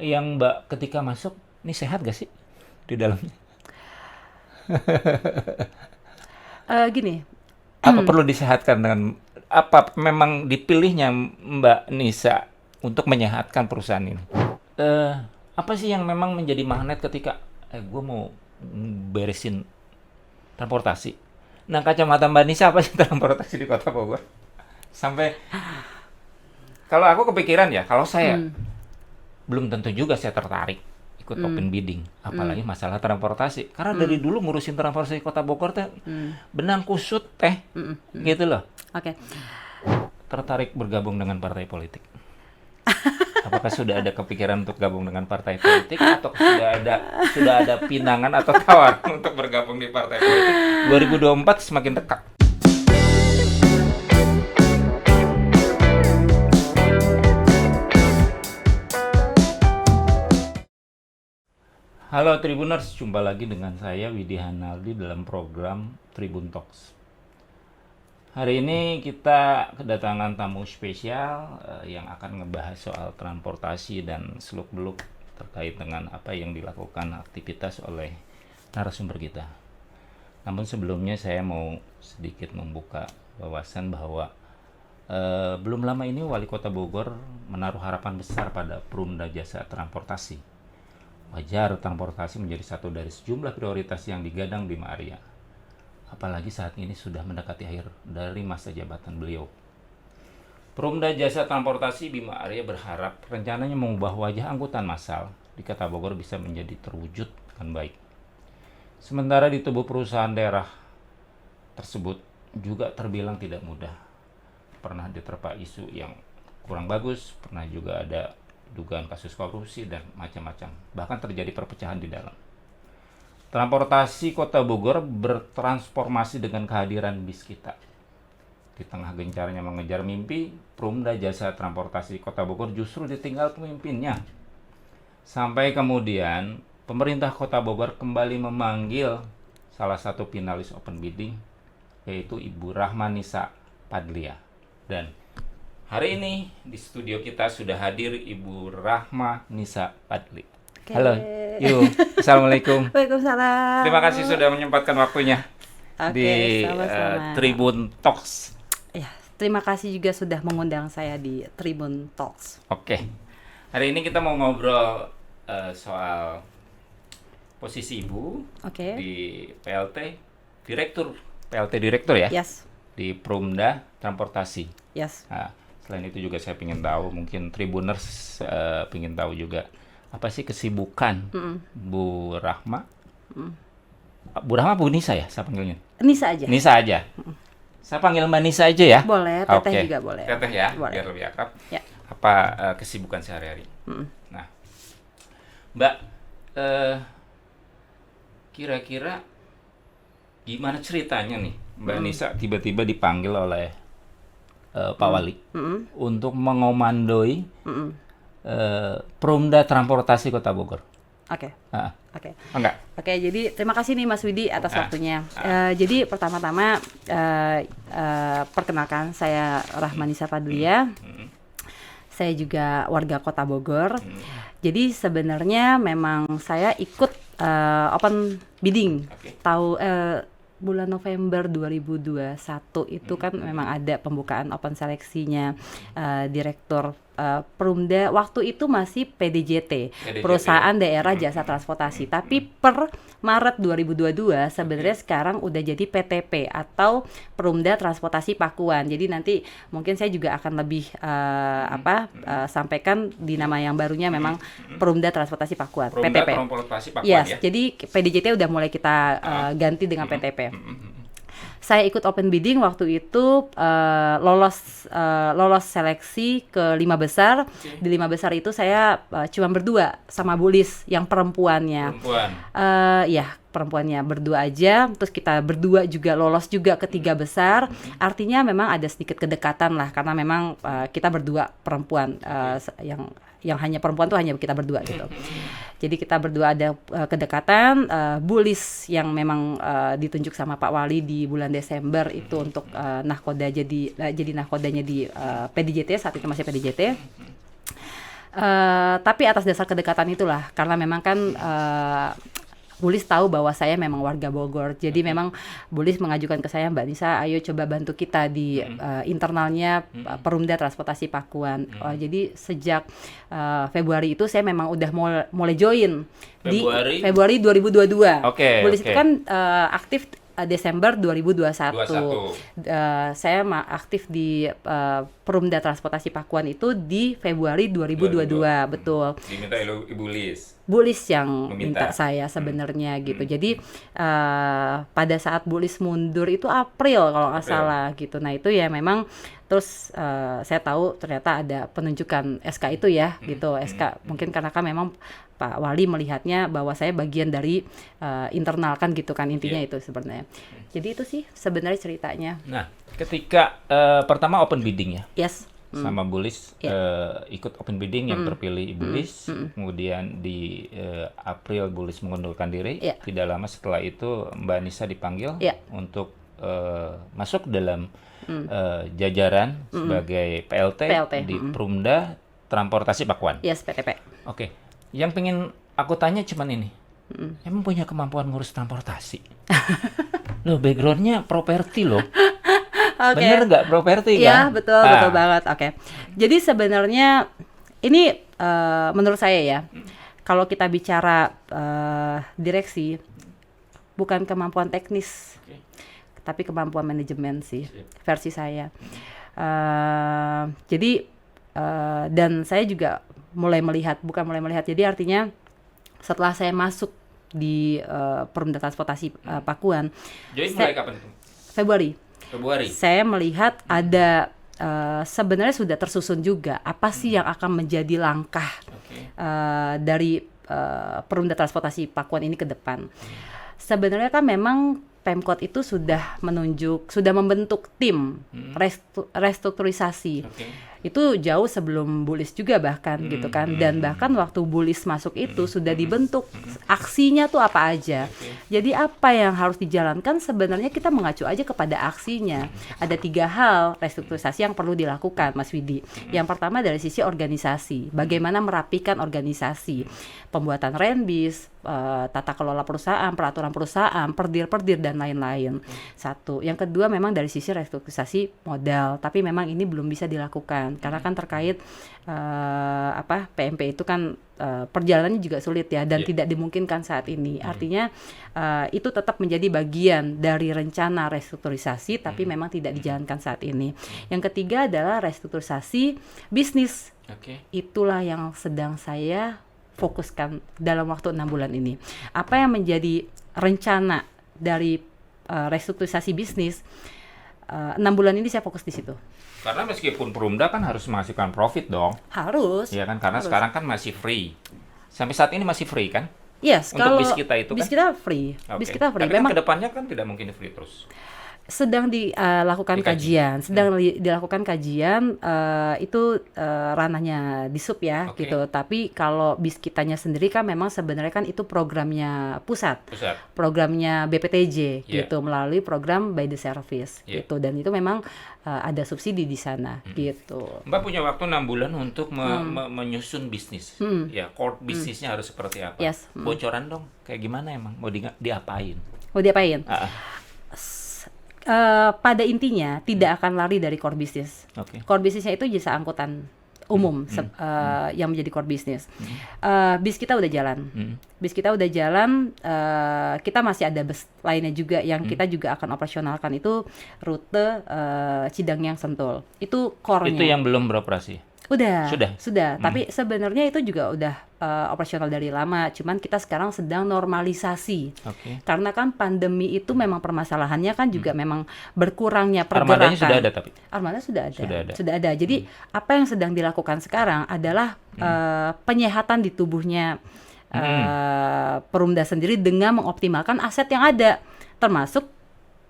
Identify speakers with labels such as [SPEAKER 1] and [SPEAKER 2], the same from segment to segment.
[SPEAKER 1] yang Mbak ketika masuk, ini sehat gak sih di dalamnya?
[SPEAKER 2] Gini,
[SPEAKER 1] Apa perlu disehatkan dengan apa memang dipilihnya Mbak Nisa untuk menyehatkan perusahaan ini? Eh, Apa sih yang memang menjadi magnet ketika gue mau beresin transportasi? Nah, kacamata Mbak Nisa apa sih transportasi di Kota Bogor? Sampai kalau aku kepikiran ya, kalau saya belum tentu juga saya tertarik ikut open bidding, apalagi masalah transportasi. Karena dari dulu ngurusin transportasi Kota Bogor teh benang kusut teh, gitu loh.
[SPEAKER 2] oke.
[SPEAKER 1] Tertarik bergabung dengan partai politik. Apakah sudah ada kepikiran untuk gabung dengan partai politik atau sudah ada pinangan atau tawaran untuk bergabung di partai politik? 2024 semakin dekat. Halo Tribuners, jumpa lagi dengan saya Widi Hanaldi dalam program Tribun Talks. Hari ini kita kedatangan tamu spesial yang akan ngebahas soal transportasi dan seluk-beluk terkait dengan apa yang dilakukan aktivitas oleh narasumber kita. Namun sebelumnya saya mau sedikit membuka wawasan bahwa belum lama ini Wali Kota Bogor menaruh harapan besar pada Perumda Jasa Transportasi. Wajar transportasi menjadi satu dari sejumlah prioritas yang digadang Bima Arya. Apalagi saat ini sudah mendekati akhir dari masa jabatan beliau. Perumda Jasa Transportasi Bima Arya berharap rencananya mengubah wajah angkutan massal di Kota Bogor bisa menjadi terwujud dengan baik. Sementara di tubuh perusahaan daerah tersebut juga terbilang tidak mudah. Pernah diterpa isu yang kurang bagus, pernah juga ada dugaan kasus korupsi dan macam-macam. Bahkan terjadi perpecahan di dalam. Transportasi Kota Bogor bertransformasi dengan kehadiran bis kita. Di tengah gencarnya mengejar mimpi, Perumda Jasa Transportasi Kota Bogor justru ditinggal pemimpinnya. Sampai kemudian, pemerintah Kota Bogor kembali memanggil salah satu finalis open bidding, yaitu Ibu Rahmanisa Padlia. Dan hari ini di studio kita sudah hadir Ibu Rahmanisa Padli.
[SPEAKER 2] Oke.
[SPEAKER 1] Halo, yuk. Assalamualaikum.
[SPEAKER 2] Waalaikumsalam.
[SPEAKER 1] Terima kasih sudah menyempatkan waktunya di
[SPEAKER 2] sama-sama.
[SPEAKER 1] Tribun Talks.
[SPEAKER 2] Ya, terima kasih juga sudah mengundang saya di Tribun Talks.
[SPEAKER 1] Oke, hari ini kita mau ngobrol soal posisi Ibu
[SPEAKER 2] Oke.
[SPEAKER 1] di PLT Direktur ya,
[SPEAKER 2] Yes.
[SPEAKER 1] di Perumda Transportasi.
[SPEAKER 2] Yes.
[SPEAKER 1] Nah, selain itu juga saya ingin tahu, mungkin Tribuners ingin tahu juga apa sih kesibukan Bu Rahma? Bu Rahma, Bu Nisa ya, saya panggilnya.
[SPEAKER 2] Nisa aja.
[SPEAKER 1] Nisa aja. Saya panggil Mbak Nisa aja ya.
[SPEAKER 2] Boleh, Teteh
[SPEAKER 1] Oke.
[SPEAKER 2] juga boleh.
[SPEAKER 1] Teteh ya,
[SPEAKER 2] Boleh.
[SPEAKER 1] biar lebih akrab.
[SPEAKER 2] Ya.
[SPEAKER 1] Apa kesibukan sehari-hari? Nah, Mbak, kira-kira gimana ceritanya nih Mbak Nisa tiba-tiba dipanggil oleh Pak Wali untuk mengomandoi Perumda Transportasi Kota Bogor?
[SPEAKER 2] Oke.
[SPEAKER 1] Ah,
[SPEAKER 2] Oke.
[SPEAKER 1] enggak?
[SPEAKER 2] Oke, jadi terima kasih nih Mas Widi atas waktunya. Jadi pertama-tama perkenalkan saya Rahmanisa Padlia. Saya juga warga Kota Bogor. Jadi sebenarnya memang saya ikut open bidding
[SPEAKER 1] Oke.
[SPEAKER 2] bulan November 2021 itu kan memang ada pembukaan open seleksinya direktur Perumda, waktu itu masih PDJT, Perusahaan Daerah Jasa Transportasi. Tapi per Maret 2022 sebenarnya sekarang udah jadi PTP atau Perumda Transportasi Pakuan. Jadi nanti mungkin saya juga akan lebih sampaikan di nama yang barunya memang Perumda Transportasi Pakuan,
[SPEAKER 1] Perumda
[SPEAKER 2] PTP.
[SPEAKER 1] Transportasi Pakuan
[SPEAKER 2] Yes,
[SPEAKER 1] ya.
[SPEAKER 2] jadi PDJT udah mulai kita ganti dengan PTP. Saya ikut open bidding waktu itu, lolos seleksi ke 5 besar. Di 5 besar itu saya cuma berdua sama Bu Lis yang perempuannya.
[SPEAKER 1] Perempuan.
[SPEAKER 2] Ya, perempuannya berdua aja. Terus kita berdua juga lolos juga ke 3 besar. Artinya memang ada sedikit kedekatan lah, karena memang kita berdua perempuan, yang hanya perempuan tuh hanya kita berdua gitu. Jadi kita berdua ada kedekatan. Bu Lis yang memang ditunjuk sama Pak Wali di bulan Desember itu untuk nahkoda jadi nahkodanya di PDJT, saat itu masih PDJT. Tapi atas dasar kedekatan itulah, karena memang kan Bulis tahu bahwa saya memang warga Bogor, jadi memang Bulis mengajukan ke saya, Mbak Nisa, ayo coba bantu kita di internalnya Perumda Transportasi Pakuan. Jadi sejak Februari itu saya memang udah mulai join
[SPEAKER 1] Februari?
[SPEAKER 2] di Februari 2022.
[SPEAKER 1] Oke,
[SPEAKER 2] Bulis
[SPEAKER 1] oke.
[SPEAKER 2] itu kan aktif Desember 2021.
[SPEAKER 1] 21.
[SPEAKER 2] Saya aktif di Perumda Transportasi Pakuan itu di Februari 2022, betul.
[SPEAKER 1] Diminta Ibu Lis.
[SPEAKER 2] Bulis yang
[SPEAKER 1] Meminta.
[SPEAKER 2] minta saya sebenarnya gitu. Jadi pada saat Bulis mundur itu April kalau nggak
[SPEAKER 1] April.
[SPEAKER 2] salah gitu. Nah itu ya memang terus saya tahu ternyata ada penunjukan SK itu ya gitu. SK mungkin karena kan memang Pak Wali melihatnya bahwa saya bagian dari internal kan gitu kan intinya itu sebenarnya. Jadi itu sih sebenarnya ceritanya.
[SPEAKER 1] Nah, ketika pertama open bidding ya.
[SPEAKER 2] Yes.
[SPEAKER 1] Sama Bulis ikut open bidding yang terpilih Ibu Lis, kemudian di April Bulis mengundurkan diri.
[SPEAKER 2] Iya.
[SPEAKER 1] Tidak lama setelah itu Mbak Nisa dipanggil
[SPEAKER 2] Iya.
[SPEAKER 1] untuk masuk dalam jajaran sebagai PLT,
[SPEAKER 2] PLT,
[SPEAKER 1] di Perumda Transportasi Pakuan.
[SPEAKER 2] Yes, PTP.
[SPEAKER 1] Oke, yang pengen aku tanya cuman ini, emang punya kemampuan ngurus transportasi? Loh, backgroundnya properti loh.
[SPEAKER 2] Oke.
[SPEAKER 1] Bener nggak properti
[SPEAKER 2] Iya,
[SPEAKER 1] kan?
[SPEAKER 2] betul, betul banget. Oke. Jadi sebenarnya ini menurut saya ya, kalau kita bicara direksi, bukan kemampuan teknis, tapi kemampuan manajemen sih, versi saya. Jadi dan saya juga bukan mulai melihat. Jadi artinya setelah saya masuk di Perumda Transportasi Pakuan,
[SPEAKER 1] Join
[SPEAKER 2] Saya-
[SPEAKER 1] mulai kapan itu?
[SPEAKER 2] Februari.
[SPEAKER 1] Februari.
[SPEAKER 2] Saya melihat ada sebenarnya sudah tersusun juga apa sih yang akan menjadi langkah
[SPEAKER 1] Oke.
[SPEAKER 2] dari Perumda Transportasi Pakuan ini ke depan. Sebenarnya kan memang Pemkot itu sudah membentuk tim restrukturisasi.
[SPEAKER 1] Oke.
[SPEAKER 2] Itu jauh sebelum Bulis juga bahkan gitu kan, dan bahkan waktu Bulis masuk itu sudah dibentuk aksinya tuh apa aja. Jadi apa yang harus dijalankan sebenarnya kita mengacu aja kepada aksinya. Ada 3 hal restrukturisasi yang perlu dilakukan, Mas Widi. Yang pertama dari sisi organisasi, bagaimana merapikan organisasi, pembuatan renbis, tata kelola perusahaan, peraturan perusahaan, perdir dan lain-lain. Satu. Yang kedua memang dari sisi restrukturisasi modal, tapi memang ini belum bisa dilakukan karena kan terkait PMP itu kan perjalanannya juga sulit ya dan tidak dimungkinkan saat ini. Artinya itu tetap menjadi bagian dari rencana restrukturisasi tapi memang tidak dijalankan saat ini. Yang ketiga adalah restrukturisasi bisnis.
[SPEAKER 1] Oke.
[SPEAKER 2] Itulah yang sedang saya fokuskan dalam waktu 6 bulan ini. Apa yang menjadi rencana dari restrukturisasi bisnis 6 bulan ini saya fokus di situ.
[SPEAKER 1] Karena meskipun Perumda kan harus menghasilkan profit dong.
[SPEAKER 2] Harus.
[SPEAKER 1] Ya kan, karena
[SPEAKER 2] Harus.
[SPEAKER 1] sekarang kan masih free. Sampai saat ini masih free kan?
[SPEAKER 2] Yes,
[SPEAKER 1] Untuk
[SPEAKER 2] kalau
[SPEAKER 1] bis kita itu kan?
[SPEAKER 2] bis kita free.
[SPEAKER 1] Oke.
[SPEAKER 2] Bis kita free.
[SPEAKER 1] Tapi kan
[SPEAKER 2] Memang
[SPEAKER 1] kedepannya kan tidak mungkin free terus.
[SPEAKER 2] sedang dilakukan
[SPEAKER 1] Dikaji.
[SPEAKER 2] kajian, dilakukan kajian itu ranahnya di sub ya
[SPEAKER 1] Oke.
[SPEAKER 2] gitu. Tapi kalau bis kitanya sendiri kan memang sebenarnya kan itu programnya pusat. Programnya BPTJ
[SPEAKER 1] Yeah.
[SPEAKER 2] gitu melalui program by the service
[SPEAKER 1] Yeah.
[SPEAKER 2] gitu, dan itu memang ada subsidi di sana gitu.
[SPEAKER 1] Mbak punya waktu 6 bulan untuk menyusun bisnis. Ya, core bisnisnya harus seperti apa?
[SPEAKER 2] Yes.
[SPEAKER 1] Bocoran dong, kayak gimana emang? Mau diapain?
[SPEAKER 2] Mau diapain?
[SPEAKER 1] Ah,
[SPEAKER 2] Pada intinya tidak akan lari dari core business.
[SPEAKER 1] Oke.
[SPEAKER 2] Core bisnisnya itu jasa angkutan umum yang menjadi core bisnis. Bis kita udah jalan. Bis kita udah jalan. Kita masih ada bus lainnya juga yang kita juga akan operasionalkan, itu rute Cidangyang Sentul. Itu core-nya.
[SPEAKER 1] Itu yang belum beroperasi.
[SPEAKER 2] Sudah. Tapi sebenarnya itu juga udah operasional dari lama. Cuman kita sekarang sedang normalisasi.
[SPEAKER 1] Oke.
[SPEAKER 2] Karena kan pandemi itu memang permasalahannya kan juga memang berkurangnya pergerakan.
[SPEAKER 1] Armadanya sudah ada tapi.
[SPEAKER 2] Armada sudah ada.
[SPEAKER 1] Sudah ada.
[SPEAKER 2] Jadi apa yang sedang dilakukan sekarang adalah penyehatan di tubuhnya Perumda sendiri dengan mengoptimalkan aset yang ada, termasuk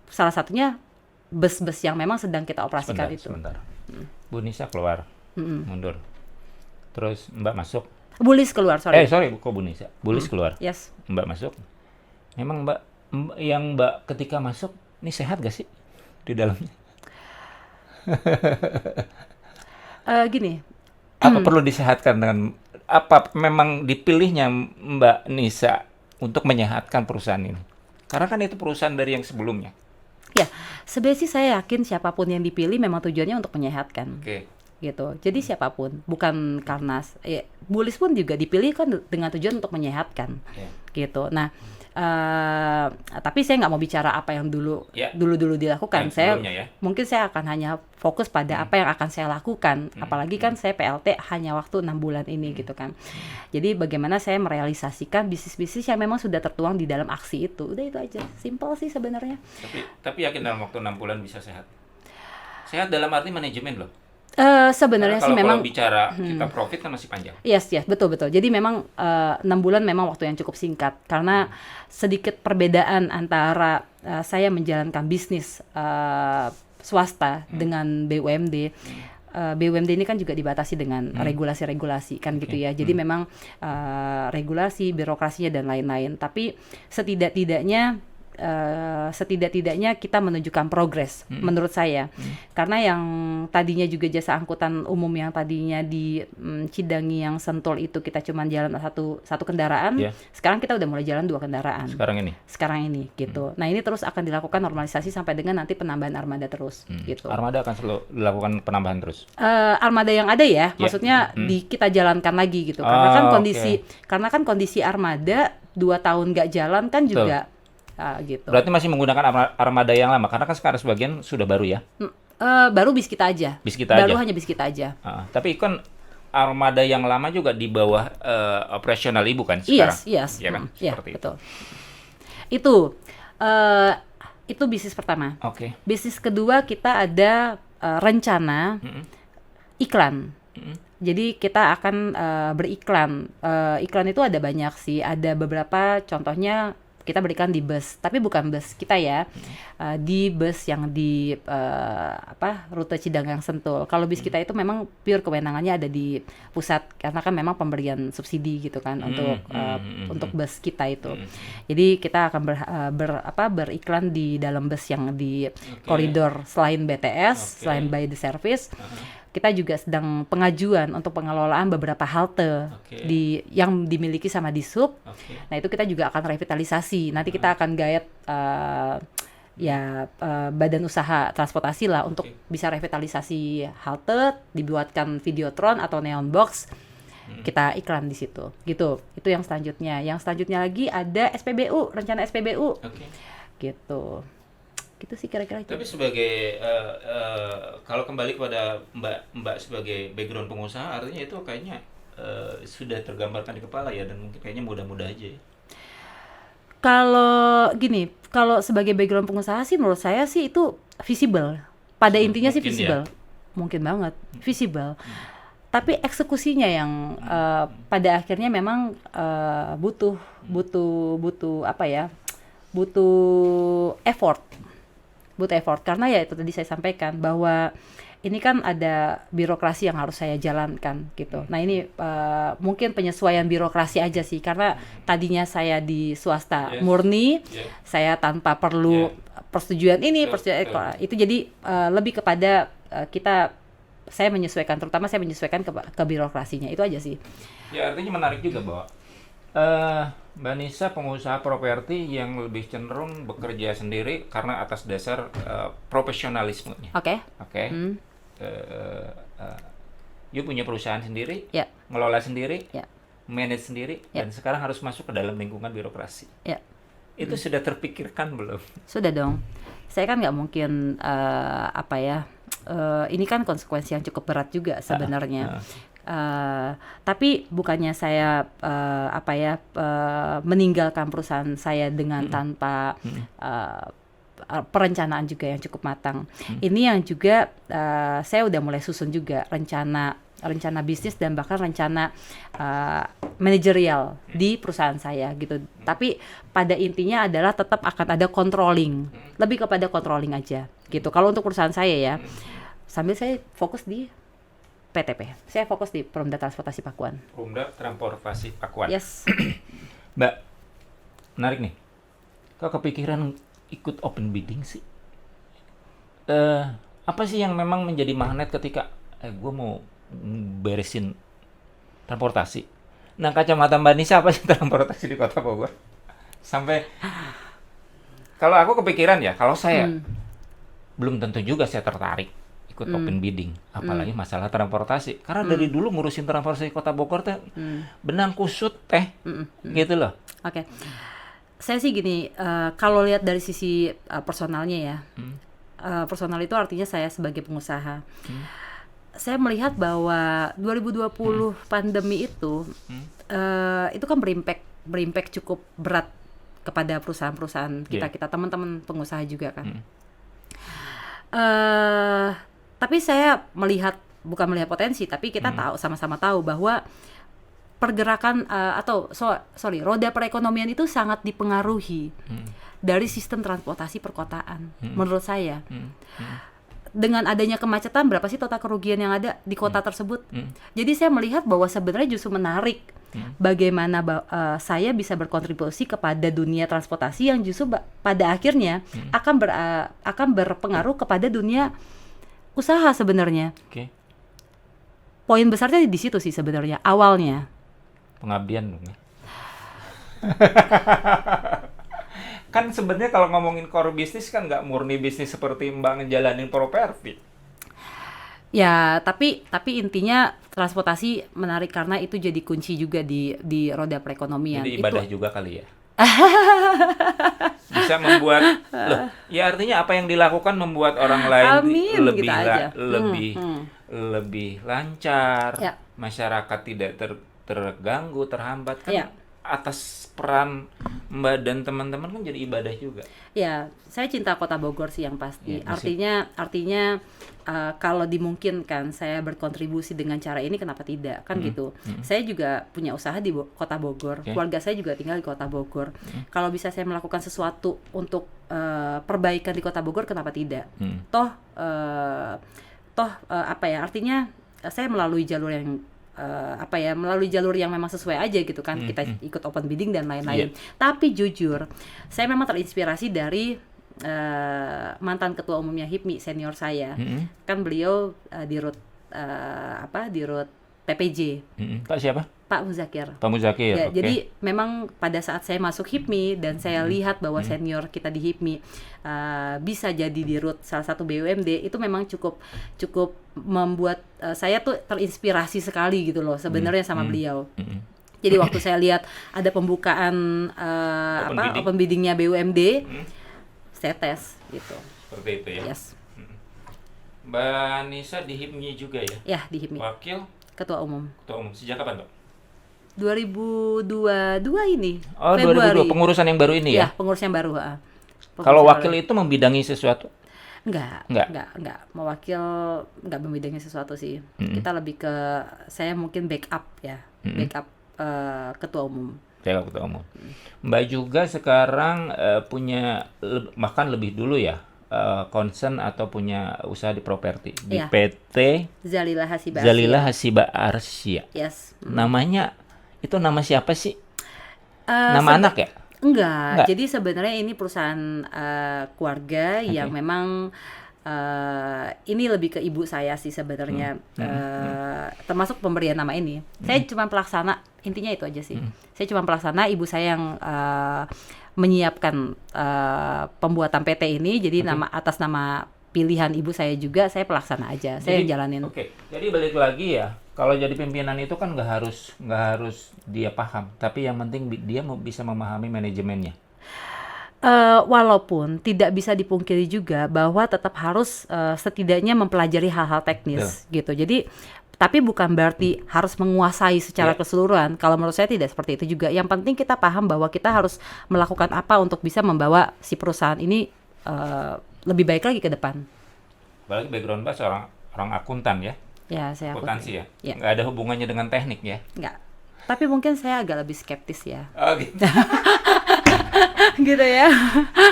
[SPEAKER 2] salah satunya bus-bus yang memang sedang kita operasikan itu.
[SPEAKER 1] Sebentar. Bu Nisa keluar, mundur. Terus Mbak masuk.
[SPEAKER 2] Bulis keluar, sorry.
[SPEAKER 1] Sorry, kok Bu Nisa? Bulis keluar.
[SPEAKER 2] Yes.
[SPEAKER 1] Mbak masuk. Memang Mbak ketika masuk, ini sehat gak sih di dalamnya?
[SPEAKER 2] Gini.
[SPEAKER 1] Apa perlu disehatkan dengan apa memang dipilihnya Mbak Nisa untuk menyehatkan perusahaan ini? Karena kan itu perusahaan dari yang sebelumnya.
[SPEAKER 2] Ya, sebenarnya sih saya yakin siapapun yang dipilih memang tujuannya untuk menyehatkan.
[SPEAKER 1] Oke.
[SPEAKER 2] Gitu. Jadi siapapun, bukan karena Bullies pun juga dipilih kan dengan tujuan untuk menyehatkan.
[SPEAKER 1] Ya.
[SPEAKER 2] Gitu. Nah, tapi saya nggak mau bicara apa yang dulu dilakukan.
[SPEAKER 1] Yang
[SPEAKER 2] Saya
[SPEAKER 1] sebelumnya ya.
[SPEAKER 2] mungkin saya akan hanya fokus pada apa yang akan saya lakukan. Apalagi kan saya PLT hanya waktu 6 bulan ini gitu kan. Jadi bagaimana saya merealisasikan bisnis-bisnis yang memang sudah tertuang di dalam aksi itu. Udah itu aja. Simple sih sebenarnya.
[SPEAKER 1] Tapi yakin dalam waktu 6 bulan bisa sehat? Sehat dalam arti manajemen loh.
[SPEAKER 2] Sebenarnya sih memang
[SPEAKER 1] kalau bicara kita profit kan masih panjang.
[SPEAKER 2] Yes, betul. Jadi memang 6 bulan memang waktu yang cukup singkat karena sedikit perbedaan antara saya menjalankan bisnis swasta dengan BUMD. BUMD ini kan juga dibatasi dengan regulasi-regulasi kan gitu ya. Jadi memang regulasi, birokrasinya dan lain-lain. Tapi setidak-tidaknya kita menunjukkan progres menurut saya. Karena yang tadinya juga jasa angkutan umum yang tadinya di Cidangi yang Sentul itu kita cuma jalan satu kendaraan, sekarang kita udah mulai jalan 2 kendaraan. Sekarang ini gitu. Nah, ini terus akan dilakukan normalisasi sampai dengan nanti penambahan armada terus gitu.
[SPEAKER 1] Armada akan selalu dilakukan penambahan terus.
[SPEAKER 2] Armada yang ada ya, maksudnya kita jalankan lagi gitu. Karena kan kondisi armada 2 tahun nggak jalan kan juga gitu.
[SPEAKER 1] Berarti masih menggunakan armada yang lama karena kan sekarang sebagian sudah baru ya.
[SPEAKER 2] Baru bis kita aja. Hanya bis kita aja.
[SPEAKER 1] Tapi kan armada yang lama juga di bawah operasional Ibu kan sekarang.
[SPEAKER 2] Yes.
[SPEAKER 1] Ya kan? Seperti
[SPEAKER 2] betul. Itu bisnis pertama.
[SPEAKER 1] Oke.
[SPEAKER 2] Bisnis kedua kita ada rencana iklan. Jadi kita akan beriklan. Iklan itu ada banyak sih. Ada beberapa contohnya kita beriklan di bus, tapi bukan bus kita ya, di bus yang di rute Cidangang Sentul. Kalau bis kita itu memang pure kewenangannya ada di pusat, karena kan memang pemberian subsidi gitu kan untuk bus kita itu. Jadi kita akan beriklan di dalam bus yang di koridor selain BTS, selain by the service. Kita juga sedang pengajuan untuk pengelolaan beberapa halte yang dimiliki sama Dishub. Nah, itu kita juga akan revitalisasi. Nanti kita akan gaet badan usaha transportasi lah untuk bisa revitalisasi halte, dibuatkan videotron atau neon box. Kita iklan di situ. Gitu. Itu yang selanjutnya. Yang selanjutnya lagi ada SPBU, rencana SPBU. Gitu. Gitu sih kira-kira.
[SPEAKER 1] Tapi sebagai kalau kembali kepada Mbak sebagai background pengusaha, artinya itu kayaknya sudah tergambarkan di kepala ya, dan mungkin kayaknya mudah-mudah aja ya.
[SPEAKER 2] Kalau sebagai background pengusaha sih menurut saya sih itu visible. Pada intinya sih visible. Mungkin banget visible. Tapi eksekusinya yang pada akhirnya memang butuh effort. Karena ya itu tadi saya sampaikan bahwa ini kan ada birokrasi yang harus saya jalankan gitu. Nah, ini mungkin penyesuaian birokrasi aja sih, karena tadinya saya di swasta murni, saya tanpa perlu persetujuan itu, jadi lebih kepada saya menyesuaikan ke birokrasinya, itu aja sih.
[SPEAKER 1] Ya, artinya menarik juga bahwa Mbak Nisa pengusaha properti yang lebih cenderung bekerja sendiri karena atas dasar profesionalismenya. Oke. You punya perusahaan sendiri, ngelola sendiri, manage sendiri, dan sekarang harus masuk ke dalam lingkungan birokrasi. Itu sudah terpikirkan belum?
[SPEAKER 2] Sudah dong. Saya kan nggak mungkin ini kan konsekuensi yang cukup berat juga sebenarnya. Tapi bukannya saya meninggalkan perusahaan saya dengan tanpa perencanaan juga yang cukup matang. Ini yang juga saya udah mulai susun juga rencana bisnis dan bahkan rencana manajerial di perusahaan saya gitu. Tapi pada intinya adalah tetap akan ada controlling, lebih kepada controlling aja gitu. Kalau untuk perusahaan saya ya, sambil saya fokus di PTP. Saya fokus di Perumda Transportasi Pakuan.
[SPEAKER 1] Perumda Transportasi Pakuan.
[SPEAKER 2] Yes.
[SPEAKER 1] Mbak, menarik nih. Kok kepikiran ikut open bidding sih? Apa sih yang memang menjadi magnet ketika gue mau beresin transportasi? Nah, kacamata Mbak Nisa apa sih transportasi di Kota Bogor? Sampai kalau aku kepikiran ya, kalau saya belum tentu juga saya tertarik ikut open bidding, apalagi masalah transportasi. Karena dari dulu ngurusin transportasi Kota Bogor teh benang kusut teh, gitu loh.
[SPEAKER 2] Oke. Saya sih gini, kalau lihat dari sisi personalnya ya, personal itu artinya saya sebagai pengusaha. Saya melihat bahwa 2020 pandemi itu kan berimpact cukup berat kepada perusahaan-perusahaan kita teman-teman pengusaha juga kan. Tapi saya bukan melihat potensi, tapi kita sama-sama tahu bahwa pergerakan roda perekonomian itu sangat dipengaruhi dari sistem transportasi perkotaan. Menurut saya, dengan adanya kemacetan, berapa sih total kerugian yang ada di kota tersebut? Jadi saya melihat bahwa sebenarnya justru menarik bagaimana saya bisa berkontribusi kepada dunia transportasi yang justru pada akhirnya akan berpengaruh kepada dunia usaha sebenarnya. Poin besarnya di situ sih sebenarnya awalnya.
[SPEAKER 1] Pengabdian dong ya. Kan sebenarnya kalau ngomongin core bisnis kan nggak murni bisnis seperti Mbak ngejalanin properti.
[SPEAKER 2] Ya, tapi intinya transportasi menarik karena itu jadi kunci juga di roda perekonomian.
[SPEAKER 1] Jadi ibadah juga kali ya. Bisa membuat ya artinya apa yang dilakukan membuat orang lain lebih lancar, masyarakat tidak terganggu, terhambat kan. Atas peran Mbak dan teman-teman kan jadi ibadah juga.
[SPEAKER 2] Ya, saya cinta Kota Bogor sih yang pasti. Artinya kalau dimungkinkan saya berkontribusi dengan cara ini, kenapa tidak kan gitu. Saya juga punya usaha di Kota Bogor. Keluarga saya juga tinggal di Kota Bogor. Kalau bisa saya melakukan sesuatu untuk perbaikan di Kota Bogor, kenapa tidak? Artinya saya melalui jalur yang memang sesuai aja gitu kan. Kita ikut open bidding dan lain-lain. Tapi jujur, saya memang terinspirasi dari mantan ketua umumnya HIPMI senior saya. Kan beliau di rut PPJ.
[SPEAKER 1] Pak siapa?
[SPEAKER 2] Pak Muzakir.
[SPEAKER 1] Pak Muzakir.
[SPEAKER 2] Ya, jadi memang pada saat saya masuk HIPMI dan saya lihat bahwa senior kita di HIPMI bisa jadi di rut salah satu BUMD, itu memang cukup membuat saya tuh terinspirasi sekali gitu loh sebenarnya sama beliau. Jadi waktu saya lihat ada pembukaan open biddingnya BUMD, saya tes gitu.
[SPEAKER 1] Seperti itu ya.
[SPEAKER 2] Yes.
[SPEAKER 1] Mbak Nisa di HIPMI juga ya?
[SPEAKER 2] Ya, di HIPMI.
[SPEAKER 1] Wakil
[SPEAKER 2] Ketua Umum.
[SPEAKER 1] Sejak kapan, Mbak?
[SPEAKER 2] 2022 ini.
[SPEAKER 1] Oh,
[SPEAKER 2] Februari.
[SPEAKER 1] 2022 pengurusan yang baru ini ya?
[SPEAKER 2] Ya, pengurusan yang baru.
[SPEAKER 1] Kalau wakil itu membidangi sesuatu?
[SPEAKER 2] Enggak. Mewakil enggak membidangi sesuatu sih. Kita lebih ke saya mungkin backup ya. Backup ketua umum.
[SPEAKER 1] Ketua umum. Mbak juga sekarang punya bahkan lebih dulu ya. Concern atau punya usaha di properti di PT
[SPEAKER 2] Zalilah
[SPEAKER 1] Hasiba Arsya.
[SPEAKER 2] Yes.
[SPEAKER 1] Namanya itu nama siapa sih? Nama anak ya?
[SPEAKER 2] Enggak. Jadi sebenarnya ini perusahaan keluarga yang memang ini lebih ke ibu saya sih sebenarnya. Termasuk pemberian nama ini. Saya cuma pelaksana, intinya itu aja sih. Saya cuma pelaksana, ibu saya yang menyiapkan pembuatan PT ini, jadi atas nama pilihan ibu saya juga, saya pelaksana aja, saya yang jalanin.
[SPEAKER 1] Jadi balik lagi ya, kalau jadi pimpinan itu kan nggak harus dia paham, tapi yang penting dia bisa memahami manajemennya.
[SPEAKER 2] Walaupun tidak bisa dipungkiri juga bahwa tetap harus setidaknya mempelajari hal-hal teknis gitu. Jadi tapi bukan berarti harus menguasai secara keseluruhan. Kalau menurut saya tidak seperti itu juga. Yang penting kita paham bahwa kita harus melakukan apa untuk bisa membawa si perusahaan ini lebih baik lagi ke depan.
[SPEAKER 1] Apalagi background Mbak seorang akuntan ya?
[SPEAKER 2] Ya, saya
[SPEAKER 1] akuntansi ya? Nggak ada hubungannya dengan teknik ya?
[SPEAKER 2] Nggak. Tapi mungkin saya agak lebih skeptis ya.
[SPEAKER 1] Oh gitu.
[SPEAKER 2] Gitu ya.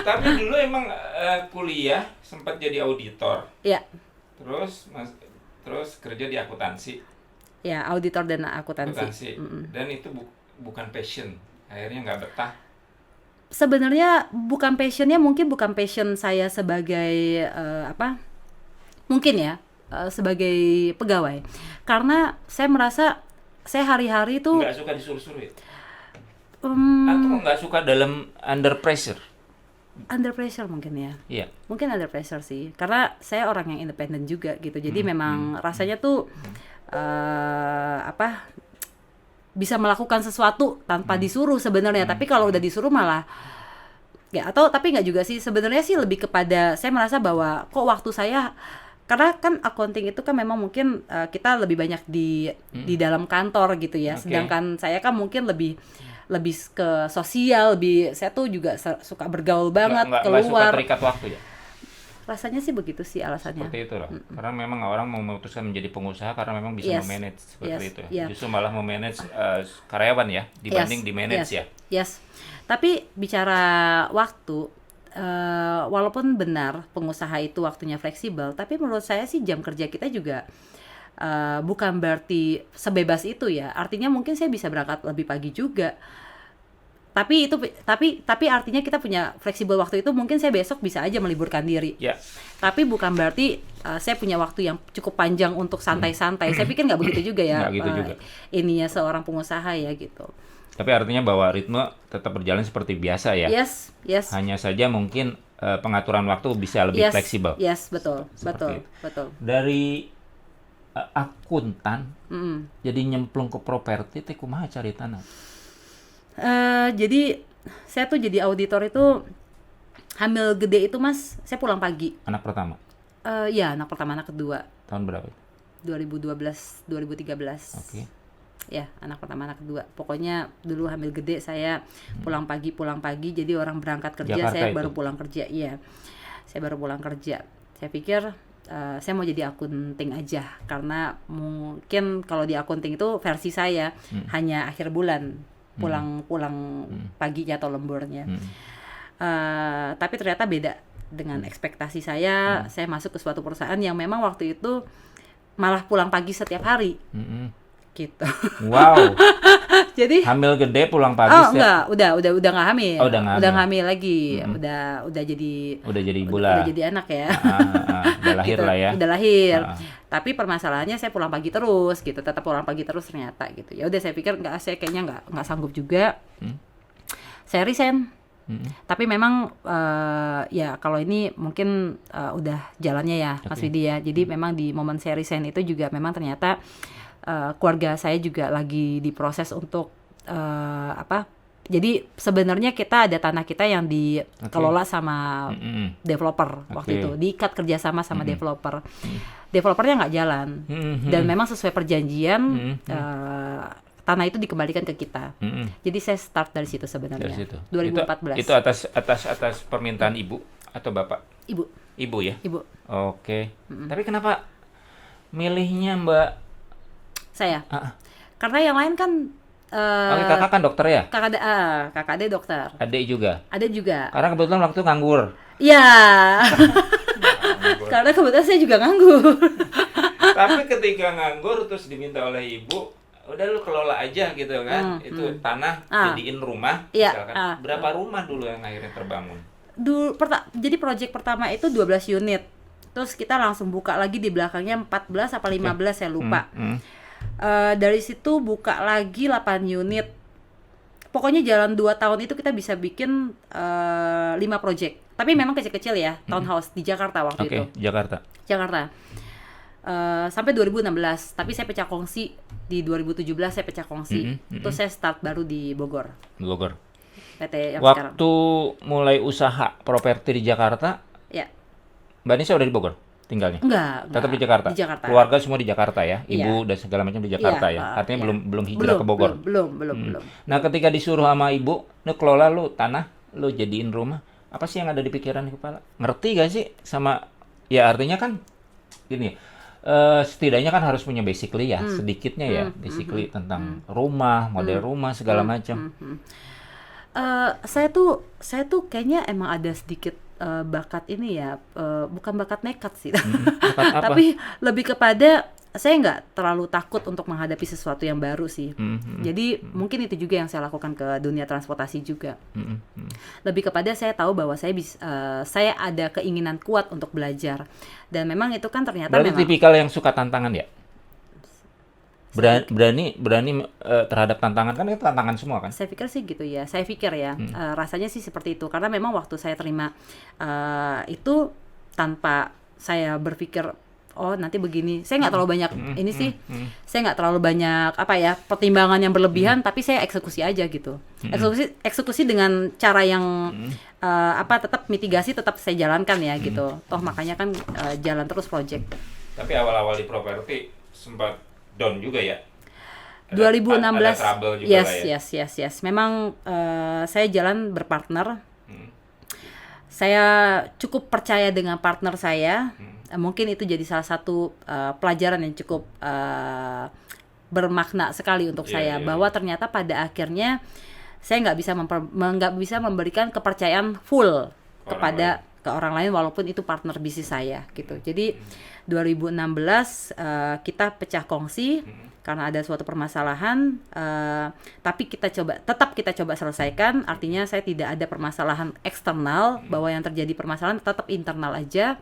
[SPEAKER 1] Tapi dulu emang kuliah sempat jadi auditor.
[SPEAKER 2] Iya.
[SPEAKER 1] Terus kerja di akuntansi.
[SPEAKER 2] Ya, auditor dan akuntansi.
[SPEAKER 1] Dan itu bukan passion. Akhirnya nggak betah.
[SPEAKER 2] Sebenarnya bukan passionnya, mungkin bukan passion saya sebagai mungkin ya sebagai pegawai. Karena saya merasa saya hari-hari tuh
[SPEAKER 1] Nggak suka disuruh-suruh ya? Atau nggak suka dalam under pressure?
[SPEAKER 2] under pressure mungkin ya.
[SPEAKER 1] Iya.
[SPEAKER 2] Mungkin under pressure sih, karena saya orang yang independen juga gitu. Jadi memang rasanya tuh apa, bisa melakukan sesuatu tanpa disuruh sebenarnya. Tapi kalau udah disuruh malah ya, atau tapi nggak juga sih, sebenarnya sih lebih kepada saya merasa bahwa kok waktu saya, karena kan accounting itu kan memang mungkin kita lebih banyak di dalam kantor gitu ya.
[SPEAKER 1] Oke.
[SPEAKER 2] Sedangkan saya kan mungkin lebih ke sosial, saya tuh juga suka bergaul banget,
[SPEAKER 1] Nggak suka
[SPEAKER 2] keluar.
[SPEAKER 1] terikat waktu ya?
[SPEAKER 2] Rasanya sih begitu sih alasannya.
[SPEAKER 1] Seperti itu loh. Karena memang orang memutuskan menjadi pengusaha karena memang bisa
[SPEAKER 2] Yes.
[SPEAKER 1] memanage seperti
[SPEAKER 2] Yes.
[SPEAKER 1] itu.
[SPEAKER 2] Yeah.
[SPEAKER 1] Justru malah memanage karyawan ya dibanding
[SPEAKER 2] Yes.
[SPEAKER 1] di manage
[SPEAKER 2] Yes.
[SPEAKER 1] ya.
[SPEAKER 2] Yes. Tapi bicara waktu, walaupun benar pengusaha itu waktunya fleksibel, tapi menurut saya sih jam kerja kita juga bukan berarti sebebas itu ya. Artinya mungkin saya bisa berangkat lebih pagi juga. Tapi artinya kita punya fleksibel waktu itu, mungkin saya besok bisa aja meliburkan diri.
[SPEAKER 1] Ya.
[SPEAKER 2] Tapi bukan berarti saya punya waktu yang cukup panjang untuk santai-santai. Saya pikir nggak begitu juga ya.
[SPEAKER 1] Nggak gitu juga.
[SPEAKER 2] Ininya seorang pengusaha ya gitu.
[SPEAKER 1] Tapi artinya bahwa ritme tetap berjalan seperti biasa ya.
[SPEAKER 2] Yes.
[SPEAKER 1] Hanya saja mungkin pengaturan waktu bisa lebih fleksibel.
[SPEAKER 2] Yes, betul.
[SPEAKER 1] Seperti itu.
[SPEAKER 2] Betul.
[SPEAKER 1] Dari akuntan jadi nyemplung ke properti teh kumaha caritana?
[SPEAKER 2] Jadi saya tuh jadi auditor itu hamil gede itu Mas, saya pulang pagi.
[SPEAKER 1] Anak pertama
[SPEAKER 2] Ya, anak pertama, anak kedua.
[SPEAKER 1] tahun berapa?
[SPEAKER 2] 2012, 2013.
[SPEAKER 1] Oke.
[SPEAKER 2] Ya, anak pertama, anak kedua. Pokoknya dulu hamil gede saya pulang pagi. Jadi orang berangkat kerja,
[SPEAKER 1] Jakarta
[SPEAKER 2] saya
[SPEAKER 1] itu?
[SPEAKER 2] baru pulang kerja. Iya. Saya baru pulang kerja. Saya pikir saya mau jadi akunting aja, karena mungkin kalau di akunting itu versi saya hanya akhir bulan pulang paginya atau lemburnya. Tapi ternyata beda dengan ekspektasi saya. Saya masuk ke suatu perusahaan yang memang waktu itu malah pulang pagi setiap hari gitu.
[SPEAKER 1] Wow.
[SPEAKER 2] Jadi
[SPEAKER 1] Hamil gede pulang pagi
[SPEAKER 2] enggak, udah nggak hamil.
[SPEAKER 1] Oh, udah nggak
[SPEAKER 2] Udah
[SPEAKER 1] hamil.
[SPEAKER 2] hamil lagi. Udah jadi
[SPEAKER 1] ibu lah.
[SPEAKER 2] udah jadi anak ya.
[SPEAKER 1] Udah lahir
[SPEAKER 2] Gitu.
[SPEAKER 1] lah ya.
[SPEAKER 2] Udah lahir.
[SPEAKER 1] Ah.
[SPEAKER 2] Tapi permasalahannya saya pulang pagi terus gitu, tetap pulang pagi terus ternyata gitu. Ya udah, saya pikir saya kayaknya nggak sanggup juga. Saya resign. Tapi memang ya kalau ini mungkin udah jalannya ya Mas Widi ya. Jadi memang di momen saya resign itu juga memang ternyata keluarga saya juga lagi diproses untuk jadi sebenarnya kita ada tanah kita yang dikelola sama developer waktu itu, diikat kerjasama sama developer. Developernya nggak jalan dan memang sesuai perjanjian tanah itu dikembalikan ke kita. Jadi saya start dari situ sebenarnya.
[SPEAKER 1] Dari situ.
[SPEAKER 2] 2014.
[SPEAKER 1] Itu atas permintaan ibu atau bapak?
[SPEAKER 2] Ibu.
[SPEAKER 1] Ibu ya.
[SPEAKER 2] Ibu.
[SPEAKER 1] Oke. Tapi kenapa milihnya Mbak?
[SPEAKER 2] Saya. Karena yang lain kan
[SPEAKER 1] Oke, kakak kan dokter ya?
[SPEAKER 2] kakak ade dokter.
[SPEAKER 1] Adik juga.
[SPEAKER 2] Ada juga.
[SPEAKER 1] Karena kebetulan waktu nganggur.
[SPEAKER 2] Iya. Karena kebetulan saya juga nganggur.
[SPEAKER 1] Tapi ketika nganggur terus diminta oleh ibu, udah lu kelola aja gitu kan. Itu tanah jadiin rumah
[SPEAKER 2] Iya,
[SPEAKER 1] misalkan. Berapa rumah dulu yang akhirnya terbangun?
[SPEAKER 2] Jadi proyek pertama itu 12 unit. Terus kita langsung buka lagi di belakangnya 14 apa 15 saya lupa. Dari situ buka lagi 8 unit. Pokoknya jalan 2 tahun itu kita bisa bikin 5 proyek. Tapi memang kecil-kecil ya, townhouse di Jakarta waktu itu.
[SPEAKER 1] Oke, Jakarta.
[SPEAKER 2] Sampai 2016. Tapi saya pecah kongsi di 2017, saya pecah kongsi. Terus saya start baru di Bogor.
[SPEAKER 1] Bogor.
[SPEAKER 2] PT yang sekarang.
[SPEAKER 1] Waktu mulai usaha properti di Jakarta,
[SPEAKER 2] Ya.
[SPEAKER 1] Mbak Nisa udah di Bogor tinggalnya?
[SPEAKER 2] Enggak.
[SPEAKER 1] Tetap di Jakarta.
[SPEAKER 2] Di Jakarta.
[SPEAKER 1] Keluarga semua di Jakarta ya, ibu
[SPEAKER 2] Iya.
[SPEAKER 1] dan segala macam di Jakarta
[SPEAKER 2] Iya,
[SPEAKER 1] ya. Artinya
[SPEAKER 2] iya.
[SPEAKER 1] belum hijrah ke Bogor.
[SPEAKER 2] Belum.
[SPEAKER 1] Nah, ketika disuruh sama ibu, lu kelola lu tanah, lu jadiin rumah, apa sih yang ada di pikiran di kepala? Ngerti gak sih sama ya artinya kan gini. Setidaknya kan harus punya basically ya, sedikitnya ya, basically tentang rumah, model rumah segala macam.
[SPEAKER 2] Saya tuh kayaknya emang ada sedikit bakat ini ya, bukan bakat nekat sih,
[SPEAKER 1] Bakat apa?
[SPEAKER 2] tapi lebih kepada saya nggak terlalu takut untuk menghadapi sesuatu yang baru sih. Jadi mungkin itu juga yang saya lakukan ke dunia transportasi juga. Lebih kepada saya tahu bahwa saya ada keinginan kuat untuk belajar, dan memang itu kan ternyata
[SPEAKER 1] Berarti
[SPEAKER 2] memang
[SPEAKER 1] tipikal yang suka tantangan ya? Berani terhadap tantangan, kan itu tantangan semua kan?
[SPEAKER 2] Saya pikir sih gitu ya. Saya pikir ya, rasanya sih seperti itu. Karena memang waktu saya terima itu tanpa saya berpikir, oh nanti begini. Saya nggak terlalu banyak ini sih. Saya nggak terlalu banyak pertimbangan yang berlebihan. Tapi saya eksekusi aja gitu. Eksekusi dengan cara yang tetap mitigasi tetap saya jalankan ya gitu. Toh makanya kan jalan terus project.
[SPEAKER 1] Tapi awal-awal di properti sempat down juga ya?
[SPEAKER 2] 2016
[SPEAKER 1] ada trouble juga lah ya?
[SPEAKER 2] yes. Memang saya jalan berpartner. Saya cukup percaya dengan partner saya. Mungkin itu jadi salah satu pelajaran yang cukup bermakna sekali untuk saya, bahwa ternyata pada akhirnya saya nggak bisa memberikan kepercayaan full ke orang lain walaupun itu partner bisnis saya gitu. Jadi 2016 kita pecah kongsi karena ada suatu permasalahan, tapi tetap kita coba selesaikan. Artinya saya tidak ada permasalahan eksternal, bahwa yang terjadi permasalahan tetap internal aja.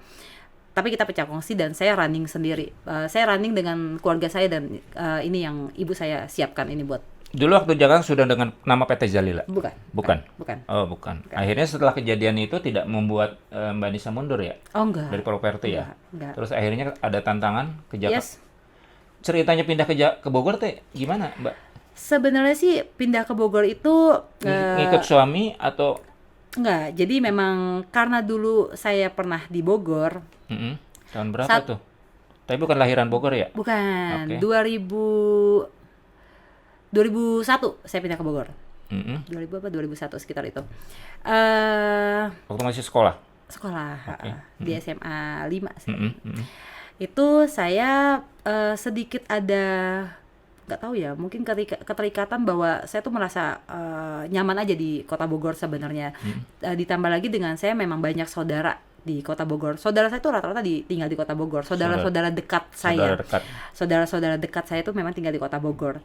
[SPEAKER 2] Tapi kita pecah kongsi dan saya running sendiri. Saya running dengan keluarga saya dan ini yang ibu saya siapkan ini buat.
[SPEAKER 1] Dulu waktu Jakarta sudah dengan nama PT Zalila?
[SPEAKER 2] Bukan.
[SPEAKER 1] Oh, bukan. Akhirnya setelah kejadian itu tidak membuat Mbak Nisa mundur ya?
[SPEAKER 2] Oh, enggak.
[SPEAKER 1] Dari properti ya?
[SPEAKER 2] Enggak.
[SPEAKER 1] Terus akhirnya ada tantangan ke Jakarta.
[SPEAKER 2] Yes.
[SPEAKER 1] Ceritanya pindah ke Bogor teh gimana, Mbak?
[SPEAKER 2] Sebenarnya sih pindah ke Bogor itu
[SPEAKER 1] ngikut suami atau?
[SPEAKER 2] Enggak. Jadi memang karena dulu saya pernah di Bogor.
[SPEAKER 1] Tahun berapa tuh? Tapi bukan lahiran Bogor ya?
[SPEAKER 2] Bukan.
[SPEAKER 1] Okay.
[SPEAKER 2] 2001 saya pindah ke Bogor. 2000 apa 2001 sekitar itu.
[SPEAKER 1] Waktu masih sekolah?
[SPEAKER 2] Sekolah. Okay. Di SMA 5 sih. Itu saya sedikit ada, nggak tahu ya, mungkin keterikatan bahwa saya tuh merasa nyaman aja di Kota Bogor sebenarnya. Ditambah lagi dengan saya memang banyak saudara di Kota Bogor. Saudara saya itu rata-rata tinggal di Kota Bogor. Saudara-saudara dekat saya. Saudara-saudara dekat saya itu memang tinggal di Kota Bogor.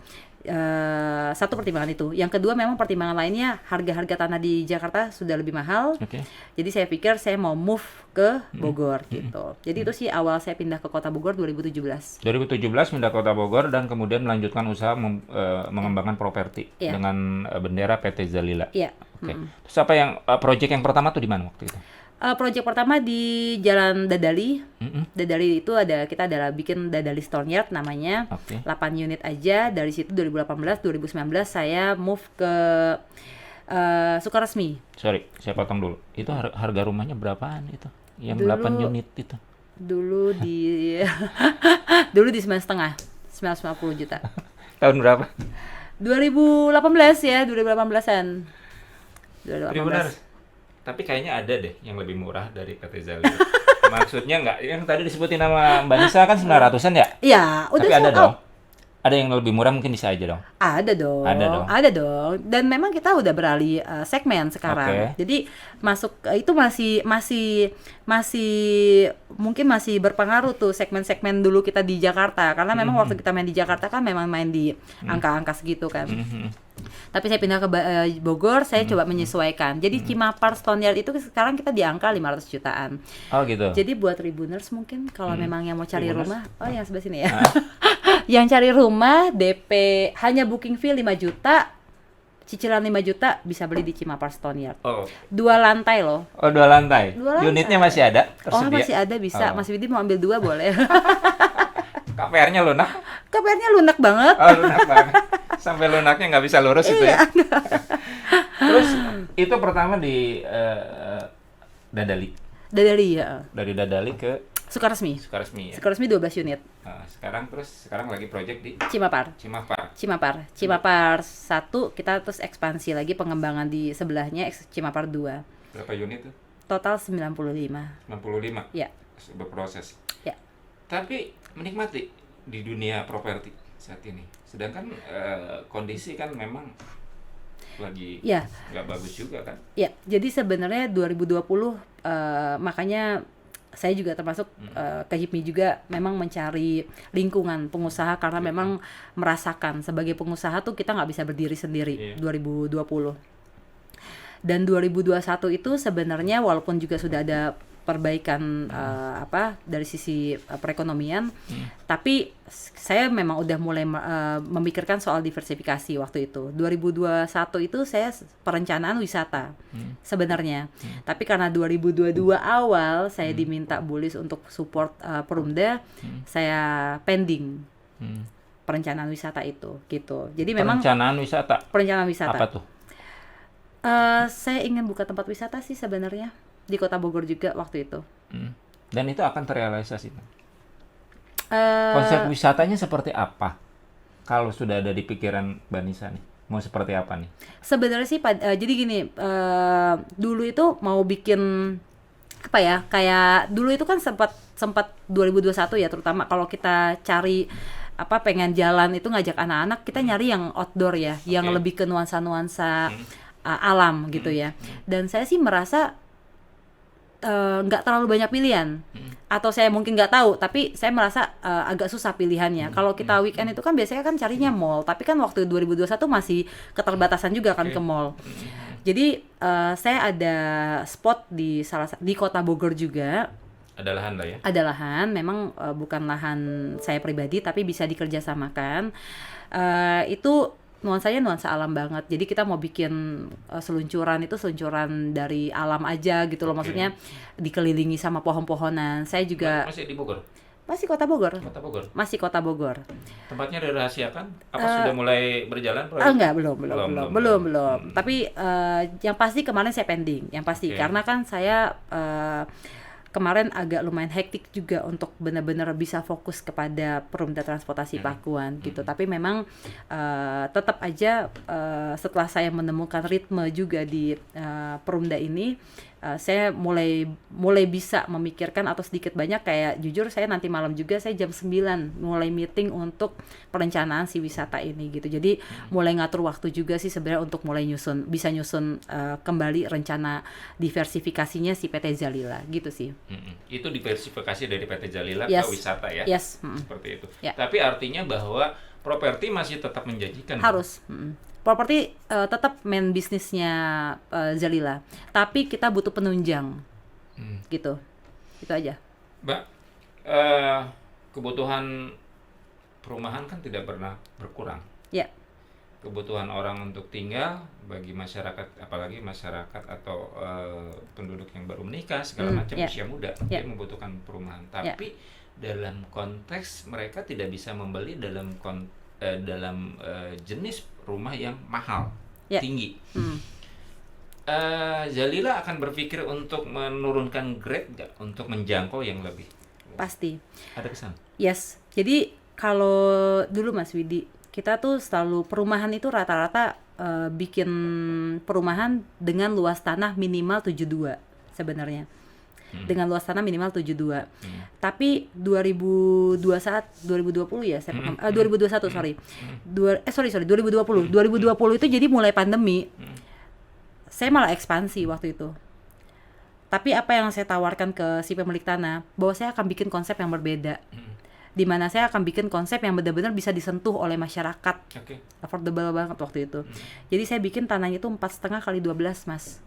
[SPEAKER 2] Satu pertimbangan itu. Yang kedua memang pertimbangan lainnya, harga-harga tanah di Jakarta sudah lebih mahal.
[SPEAKER 1] Okay.
[SPEAKER 2] Jadi saya pikir saya mau move ke Bogor gitu. Jadi itu sih awal saya pindah ke Kota Bogor 2017.
[SPEAKER 1] 2017 pindah ke Kota Bogor dan kemudian melanjutkan usaha mengembangkan properti dengan bendera PT Zalila.
[SPEAKER 2] Iya.
[SPEAKER 1] Okay. Terus apa yang project yang pertama tuh di mana waktu itu?
[SPEAKER 2] Project pertama di Jalan Dadali. Dadali itu kita adalah bikin Dadali Stoneyard namanya. 8 unit aja. Dari situ 2018, 2019 saya move ke Sukaresmi.
[SPEAKER 1] Sorry, saya potong dulu. Itu harga rumahnya berapaan itu? Yang dulu, 8 unit itu.
[SPEAKER 2] Dulu di 9,5, 950 juta.
[SPEAKER 1] Tahun berapa?
[SPEAKER 2] 2018 ya, 2018-an. 2018.
[SPEAKER 1] Tapi kayaknya ada deh yang lebih murah dari PT Zalila. Maksudnya nggak, yang tadi disebutin nama Mbak Nisa kan 900-an ya?
[SPEAKER 2] Iya, udah.
[SPEAKER 1] Tapi ada dong. Ada yang lebih murah, mungkin bisa aja dong.
[SPEAKER 2] Ada dong. Dan memang kita udah beralih segmen sekarang. Jadi masuk itu masih mungkin masih berpengaruh tuh segmen-segmen dulu kita di Jakarta. Karena memang waktu kita main di Jakarta kan memang main di angka-angka segitu kan. Tapi saya pindah ke Bogor, saya coba menyesuaikan. Jadi Cimapar Stoneyard itu sekarang kita di angka 500 jutaan.
[SPEAKER 1] Oh gitu.
[SPEAKER 2] Jadi buat Tribuners mungkin kalau memang yang mau cari rumah, yang sebelah sini ya. Yang cari rumah DP hanya booking fee 5 juta, cicilan 5 juta bisa beli di Cimapar Stoneyard. 2 lantai loh.
[SPEAKER 1] Oh, 2 lantai. Unitnya masih ada? Tersedia?
[SPEAKER 2] Oh, masih ada, bisa. Mas Widi mau ambil 2 boleh.
[SPEAKER 1] KPR-nya lunak?
[SPEAKER 2] KPR-nya lunak banget.
[SPEAKER 1] Oh, lunak banget. Sampai lunaknya nggak bisa lurus itu ya. Terus itu pertama di Dadali.
[SPEAKER 2] Dadali ya.
[SPEAKER 1] Dari Dadali ke
[SPEAKER 2] Sukaresmi ya. Sukaresmi 12 unit.
[SPEAKER 1] Sekarang lagi project di
[SPEAKER 2] Cimapar 1 kita terus ekspansi lagi pengembangan di sebelahnya Cimapar 2.
[SPEAKER 1] Berapa unit tuh?
[SPEAKER 2] Total 95. Ya.
[SPEAKER 1] Berproses.
[SPEAKER 2] Ya.
[SPEAKER 1] Tapi menikmati di dunia properti saat ini. Sedangkan kondisi kan memang lagi nggak bagus juga kan? Ya,
[SPEAKER 2] jadi sebenarnya 2020 makanya saya juga termasuk ke HIPMI juga memang mencari lingkungan pengusaha karena memang merasakan sebagai pengusaha tuh kita nggak bisa berdiri sendiri 2020. Dan 2021 itu sebenarnya walaupun juga sudah ada perbaikan dari sisi perekonomian, tapi saya memang udah mulai memikirkan soal diversifikasi waktu itu. 2021 itu saya perencanaan wisata sebenarnya, tapi karena 2022 awal saya diminta Bullies untuk support Perumda, saya pending perencanaan wisata itu gitu. Jadi memang
[SPEAKER 1] Perencanaan wisata. Apa tuh?
[SPEAKER 2] Saya ingin buka tempat wisata sih sebenarnya di Kota Bogor juga waktu itu.
[SPEAKER 1] Dan itu akan terrealisasi. Konsep wisatanya seperti apa? Kalau sudah ada di pikiran Mbak Nisa nih, mau seperti apa nih?
[SPEAKER 2] Sebenarnya sih jadi gini, dulu itu mau bikin apa ya? Kayak dulu itu kan sempat 2021 ya, terutama kalau kita cari pengen jalan itu ngajak anak-anak, kita nyari yang outdoor ya, yang lebih ke nuansa-nuansa alam gitu ya. Dan saya sih merasa nggak terlalu banyak pilihan, atau saya mungkin nggak tahu, tapi saya merasa agak susah pilihannya. Kalau kita weekend itu kan biasanya kan carinya mall, tapi kan waktu 2021 masih keterbatasan juga kan ke mall. Jadi saya ada spot di Kota Bogor juga.
[SPEAKER 1] Ada lahan lah ya?
[SPEAKER 2] Ada lahan, memang bukan lahan saya pribadi, tapi bisa dikerjasamakan. Itu nuansanya nuansa alam banget. Jadi kita mau bikin seluncuran dari alam aja gitu loh. Maksudnya dikelilingi sama pohon-pohonan. Saya juga
[SPEAKER 1] masih di Bogor?
[SPEAKER 2] Masih Kota Bogor.
[SPEAKER 1] Kota Bogor.
[SPEAKER 2] Masih Kota Bogor.
[SPEAKER 1] Tempatnya dirahasiakan? Apa sudah mulai berjalan proyek?
[SPEAKER 2] Enggak, belum. Tapi yang pasti kemarin saya pending. Yang pasti karena kan saya kemarin agak lumayan hektik juga untuk benar-benar bisa fokus kepada Perumda Transportasi Pakuan gitu. Tapi memang tetap aja setelah saya menemukan ritme juga di Perumda ini, saya mulai bisa memikirkan, atau sedikit banyak kayak jujur saya nanti malam juga saya jam 9 mulai meeting untuk perencanaan si wisata ini gitu. Jadi mulai ngatur waktu juga sih sebenarnya untuk mulai bisa nyusun kembali rencana diversifikasinya si PT Zalila gitu sih.
[SPEAKER 1] Itu diversifikasi dari PT Zalila ke wisata ya?
[SPEAKER 2] Yes.
[SPEAKER 1] Seperti itu.
[SPEAKER 2] Ya.
[SPEAKER 1] Tapi artinya bahwa properti masih tetap menjanjikan.
[SPEAKER 2] Harus. Properti tetap main bisnisnya Zalila, tapi kita butuh penunjang, gitu, itu aja.
[SPEAKER 1] Mbak, kebutuhan perumahan kan tidak pernah berkurang.
[SPEAKER 2] Ya.
[SPEAKER 1] Kebutuhan orang untuk tinggal bagi masyarakat, apalagi masyarakat atau penduduk yang baru menikah segala macam usia muda, dia membutuhkan perumahan. Tapi dalam konteks mereka tidak bisa membeli dalam jenis rumah yang mahal, tinggi. Zalila akan berpikir untuk menurunkan grade nggak untuk menjangkau yang lebih?
[SPEAKER 2] Pasti.
[SPEAKER 1] Ada kesan?
[SPEAKER 2] Yes. Jadi kalau dulu Mas Widi, kita tuh selalu perumahan itu rata-rata bikin perumahan dengan luas tanah minimal 72 sebenarnya. Dengan luas tanah minimal 72. Tapi 2020 ya, 2021 sorry. 2020 itu jadi mulai pandemi. Saya malah ekspansi waktu itu. Tapi apa yang saya tawarkan ke si pemilik tanah, bahwa saya akan bikin konsep yang berbeda. Di mana saya akan bikin konsep yang benar-benar bisa disentuh oleh masyarakat. Affordable banget waktu itu. Jadi saya bikin tanahnya itu 4,5 kali 12, Mas.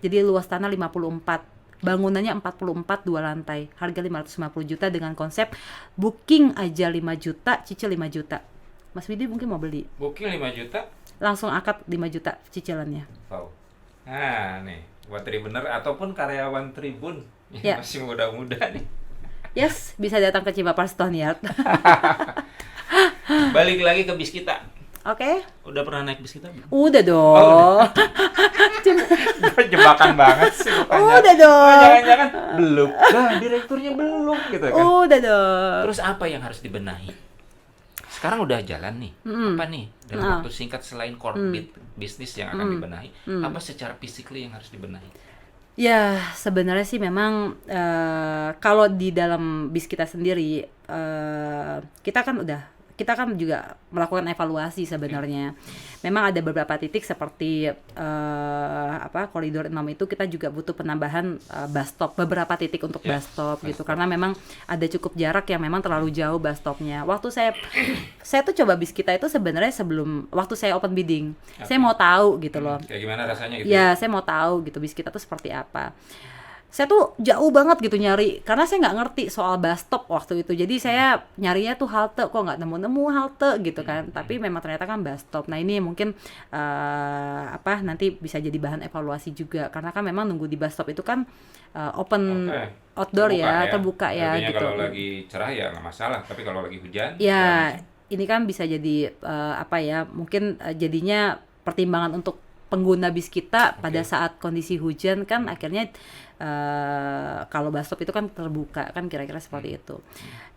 [SPEAKER 2] Jadi luas tanah 54. Bangunannya 44 2 lantai, harga 550 juta dengan konsep booking aja 5 juta, cicil 5 juta. Mas Widi mungkin mau beli.
[SPEAKER 1] Booking 5 juta?
[SPEAKER 2] Langsung akad 5 juta cicilannya.
[SPEAKER 1] Wow. Nah, nih, buat Tribuner ataupun karyawan Tribun yang masih muda-muda nih.
[SPEAKER 2] Yes, bisa datang ke Cibapar Stone Yard.
[SPEAKER 1] Balik lagi ke bis kita.
[SPEAKER 2] Oke.
[SPEAKER 1] Udah pernah naik bis kita?
[SPEAKER 2] Udah dong.
[SPEAKER 1] Jebakan banget sih.
[SPEAKER 2] Udah dong.
[SPEAKER 1] Jangan-jangan belum. Nah, direkturnya belum gitu kan.
[SPEAKER 2] Udah dong.
[SPEAKER 1] Terus apa yang harus dibenahi? Sekarang udah jalan nih. Apa nih dalam waktu singkat selain core bisnis yang akan dibenahi? Apa secara physically yang harus dibenahi?
[SPEAKER 2] Ya, sebenarnya sih memang kalau di dalam bis kita sendiri, kita kan juga melakukan evaluasi sebenarnya. Memang ada beberapa titik seperti koridor 6 itu kita juga butuh penambahan bus stop, beberapa titik untuk bus stop gitu. Karena memang ada cukup jarak yang memang terlalu jauh bus stopnya. Waktu saya tuh coba bis kita itu sebenarnya sebelum waktu saya open bidding. Saya mau tahu gitu loh.
[SPEAKER 1] Kayak gimana rasanya gitu?
[SPEAKER 2] Ya, saya mau tahu gitu bis kita tuh seperti apa. saya tuh jauh banget gitu nyari, karena saya nggak ngerti soal bus stop waktu itu. Jadi saya nyarinya tuh halte, kok nggak nemu-nemu halte gitu kan. Tapi memang ternyata kan bus stop. Nah ini mungkin nanti bisa jadi bahan evaluasi juga, karena kan memang nunggu di bus stop itu kan open
[SPEAKER 1] Oke.
[SPEAKER 2] outdoor
[SPEAKER 1] Terbuka
[SPEAKER 2] ya, terbuka ya
[SPEAKER 1] Artinya
[SPEAKER 2] gitu.
[SPEAKER 1] kalau lagi cerah ya nggak masalah, tapi kalau lagi hujan,
[SPEAKER 2] Ya, ini kan bisa jadi mungkin jadinya pertimbangan untuk pengguna bis kita pada
[SPEAKER 1] Oke.
[SPEAKER 2] saat kondisi hujan kan akhirnya kalau bus stop itu kan terbuka kan kira-kira seperti itu.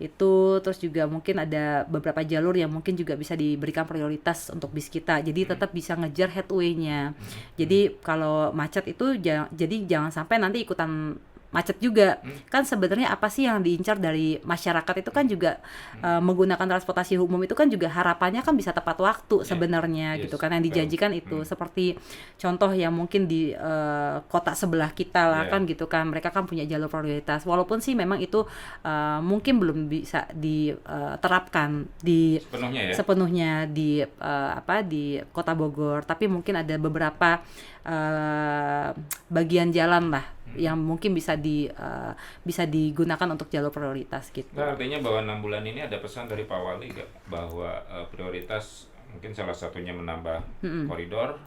[SPEAKER 2] Itu terus juga mungkin ada beberapa jalur yang mungkin juga bisa diberikan prioritas untuk bis kita. Jadi tetap bisa ngejar headway-nya. Jadi kalau macet itu jadi jangan sampai nanti ikutan macet juga. Kan sebenarnya apa sih yang diincar dari masyarakat itu kan juga menggunakan transportasi umum itu kan juga harapannya kan bisa tepat waktu sebenarnya
[SPEAKER 1] Yes,
[SPEAKER 2] gitu kan, yang
[SPEAKER 1] betul.
[SPEAKER 2] dijanjikan itu seperti contoh yang mungkin di kota sebelah kita lah
[SPEAKER 1] Iya.
[SPEAKER 2] kan gitu kan, mereka kan punya jalur prioritas walaupun sih memang itu mungkin belum bisa diterapkan di
[SPEAKER 1] Sepenuhnya ya.
[SPEAKER 2] sepenuhnya di Kota Bogor, tapi mungkin ada beberapa bagian jalan lah yang mungkin bisa digunakan untuk jalur prioritas gitu.
[SPEAKER 1] Nah, artinya bahwa 6 bulan ini ada pesan dari Pak Wali gak? Bahwa prioritas mungkin salah satunya menambah koridor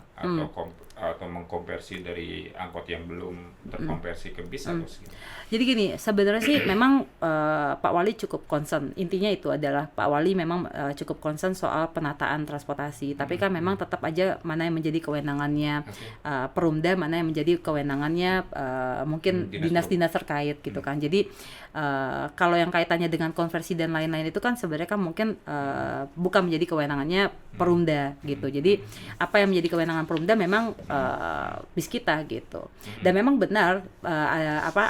[SPEAKER 1] atau mengkonversi dari angkot yang belum terkonversi ke bis atau segitu.
[SPEAKER 2] Jadi gini, sebenarnya sih memang Pak Wali cukup concern. Intinya itu adalah Pak Wali memang cukup concern soal penataan transportasi. Tapi kan memang tetap aja mana yang menjadi kewenangannya Perumda, mana yang menjadi kewenangannya mungkin dinas-dinas terkait gitu kan. Jadi kalau yang kaitannya dengan konversi dan lain-lain itu kan sebenarnya kan mungkin bukan menjadi kewenangannya Perumda gitu. Jadi apa yang menjadi kewenangan Perumda memang bis kita gitu. Dan memang benar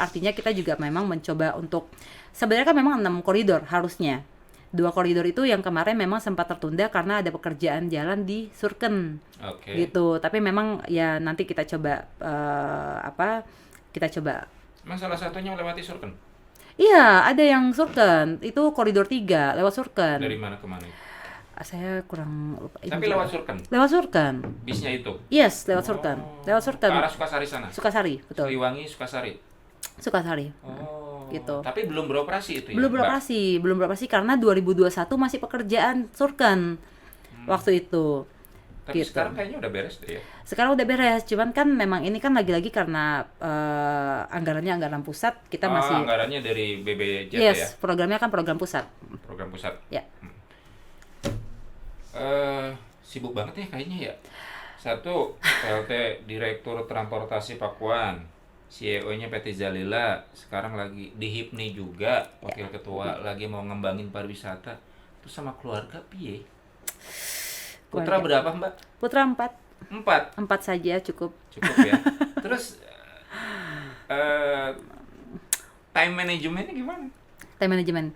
[SPEAKER 2] artinya kita juga memang mencoba untuk sebenarnya kan memang 6 koridor harusnya. 2 koridor itu yang kemarin memang sempat tertunda karena ada pekerjaan jalan di Surken.
[SPEAKER 1] Oke.
[SPEAKER 2] Gitu. Tapi memang ya nanti kita coba kita coba.
[SPEAKER 1] Emang salah satunya melewati Surken?
[SPEAKER 2] Iya, ada yang Surken. Itu koridor 3 lewat Surken.
[SPEAKER 1] Dari mana ke mana?
[SPEAKER 2] Saya kurang lupa.
[SPEAKER 1] Tapi lewat Surken?
[SPEAKER 2] Lewat Surken.
[SPEAKER 1] Bisnya itu?
[SPEAKER 2] Yes, lewat Surken. Lewat
[SPEAKER 1] Ke
[SPEAKER 2] Surken.
[SPEAKER 1] arah Sukasari sana?
[SPEAKER 2] Sukasari, betul.
[SPEAKER 1] Siliwangi, Sukasari?
[SPEAKER 2] Sukasari.
[SPEAKER 1] Oh,
[SPEAKER 2] Gitu.
[SPEAKER 1] Tapi belum beroperasi itu ya?
[SPEAKER 2] Belum
[SPEAKER 1] Mbak?
[SPEAKER 2] belum beroperasi karena 2021 masih pekerjaan Surken waktu itu.
[SPEAKER 1] Tapi
[SPEAKER 2] Gitu.
[SPEAKER 1] sekarang kayaknya udah beres deh ya?
[SPEAKER 2] Sekarang udah beres, cuman kan memang ini kan lagi-lagi karena anggarannya anggaran pusat, kita masih
[SPEAKER 1] Anggarannya dari BBJT
[SPEAKER 2] yes,
[SPEAKER 1] ya?
[SPEAKER 2] programnya kan program pusat.
[SPEAKER 1] Program pusat.
[SPEAKER 2] Ya.
[SPEAKER 1] Sibuk banget ya kayaknya ya. Satu, PLT Direktur Transportasi Pakuan, CEO-nya PT Zalila, sekarang lagi di HIPNI juga, Wakil Ketua, lagi mau ngembangin pariwisata. Terus sama keluarga piye? Putra berapa Mbak?
[SPEAKER 2] Putra 4
[SPEAKER 1] 4.
[SPEAKER 2] saja cukup.
[SPEAKER 1] Cukup ya. Terus time manajemennya gimana?
[SPEAKER 2] Time management.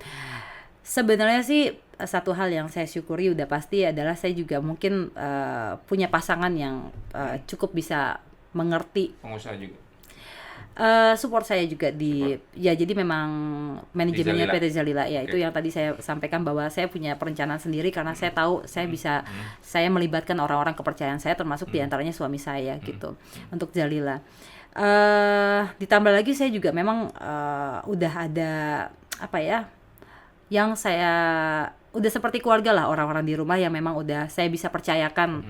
[SPEAKER 2] Sebenarnya sih satu hal yang saya syukuri udah pasti adalah saya juga mungkin punya pasangan yang cukup bisa mengerti.
[SPEAKER 1] Pengusaha juga.
[SPEAKER 2] Support saya juga jadi memang manajemennya
[SPEAKER 1] Zalila.
[SPEAKER 2] PT Zalila ya.
[SPEAKER 1] Oke.
[SPEAKER 2] Itu yang tadi saya sampaikan bahwa saya punya perencanaan sendiri karena saya tahu saya bisa saya melibatkan orang-orang kepercayaan saya termasuk diantaranya suami saya gitu untuk Zalila. Ditambah lagi saya juga memang udah ada yang saya udah seperti keluarga lah, orang-orang di rumah yang memang udah saya bisa percayakan.